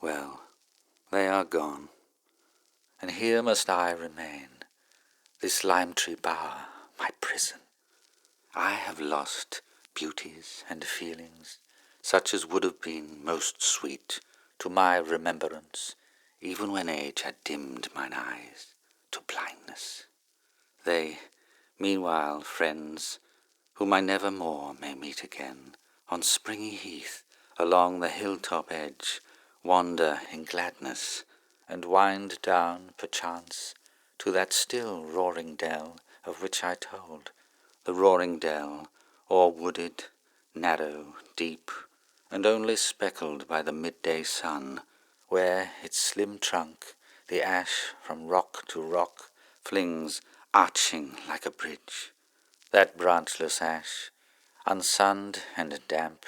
Well, they are gone, and here must I remain, this lime-tree bower, my prison. I have lost beauties and feelings, such as would have been most sweet to my remembrance, even when age had dimmed mine eyes to blindness. They, meanwhile, friends, whom I never more may meet again, on springy heath, along the hilltop edge, wander in gladness, and wind down, perchance, to that still roaring dell of which I told, the roaring dell, all wooded, narrow, deep, and only speckled by the midday sun, where its slim trunk, the ash from rock to rock, flings arching like a bridge, that branchless ash, unsunned and damp,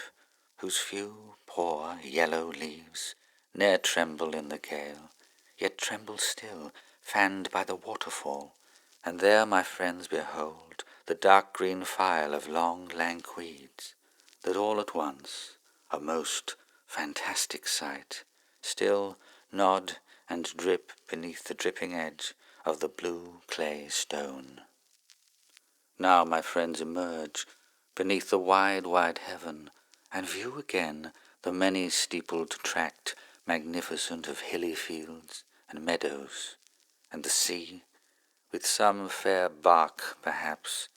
whose few poor yellow leaves ne'er tremble in the gale, yet tremble still, fanned by the waterfall. And there, my friends, behold the dark green file of long lank weeds, that all at once, a most fantastic sight, still nod and drip beneath the dripping edge of the blue clay stone. Now, my friends, emerge beneath the wide, wide heaven, and view again the many-steepled tract magnificent of hilly fields and meadows, and the sea, with some fair bark, perhaps,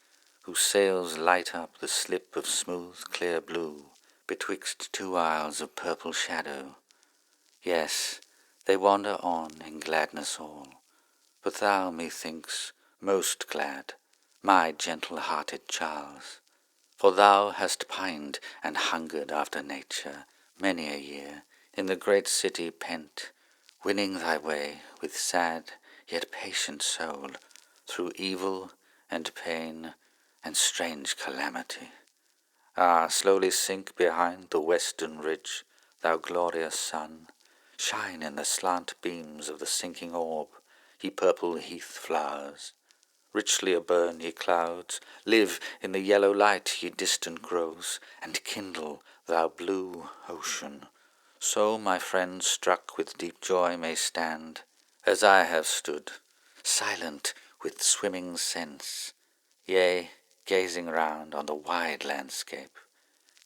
whose sails light up the slip of smooth, clear blue betwixt two isles of purple shadow. Yes, they wander on in gladness all, but thou, methinks, most glad, my gentle-hearted Charles, for thou hast pined and hungered after nature many a year, in the great city pent, winning thy way with sad yet patient soul through evil and pain and strange calamity. Ah, slowly sink behind the western ridge, thou glorious sun, shine in the slant beams of the sinking orb, ye purple heath flowers. Richly aburn, ye clouds, live in the yellow light, ye distant groves, and kindle, thou blue ocean. So my friends struck with deep joy may stand, as I have stood, silent with swimming sense, yea, gazing round on the wide landscape.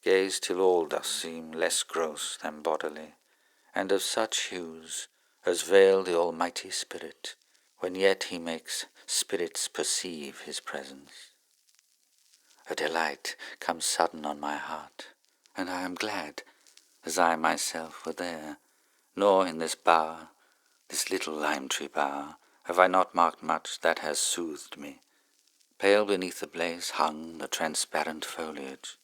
Gaze till all doth seem less gross than bodily, and of such hues as veil the Almighty Spirit, when yet he makes spirits perceive his presence. A delight comes sudden on my heart, and I am glad, as I myself were there, nor in this bower, this little lime-tree bower, have I not marked much that has soothed me. Pale beneath the blaze hung the transparent foliage,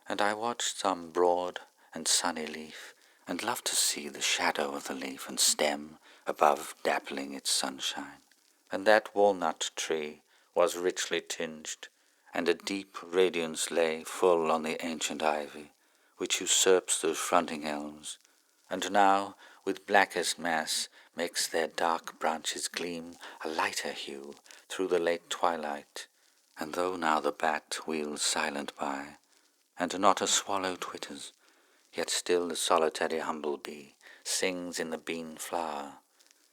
and I watched some broad and sunny leaf, and loved to see the shadow of the leaf and stem above dappling its sunshine. And that walnut tree was richly tinged, and a deep radiance lay full on the ancient ivy, which usurps those fronting elms, and now with blackest mass makes their dark branches gleam a lighter hue through the late twilight. And though now the bat wheels silent by, and not a swallow twitters, yet still the solitary humble-bee sings in the bean flower.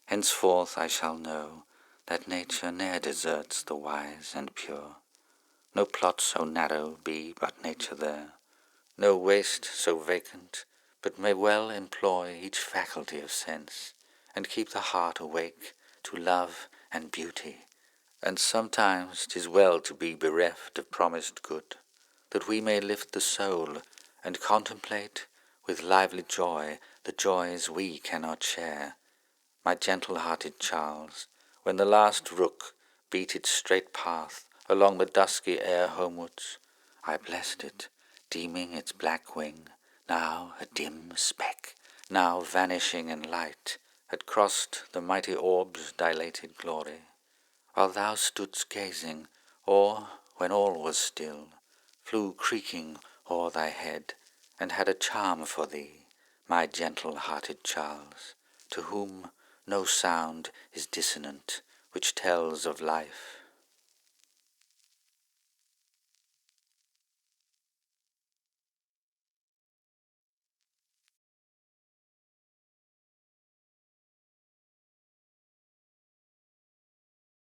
Henceforth I shall know that nature ne'er deserts the wise and pure. No plot so narrow be but nature there, no waste so vacant but may well employ each faculty of sense, and keep the heart awake to love and beauty. And sometimes 'tis well to be bereft of promised good, that we may lift the soul and contemplate with lively joy the joys we cannot share. My gentle-hearted Charles, when the last rook beat its straight path along the dusky air homewards, I blessed it, deeming its black wing, now a dim speck, now vanishing in light, had crossed the mighty orb's dilated glory, while thou stoodst gazing, or, when all was still, flew creaking o'er thy head, and had a charm for thee, my gentle-hearted Charles, to whom no sound is dissonant which tells of life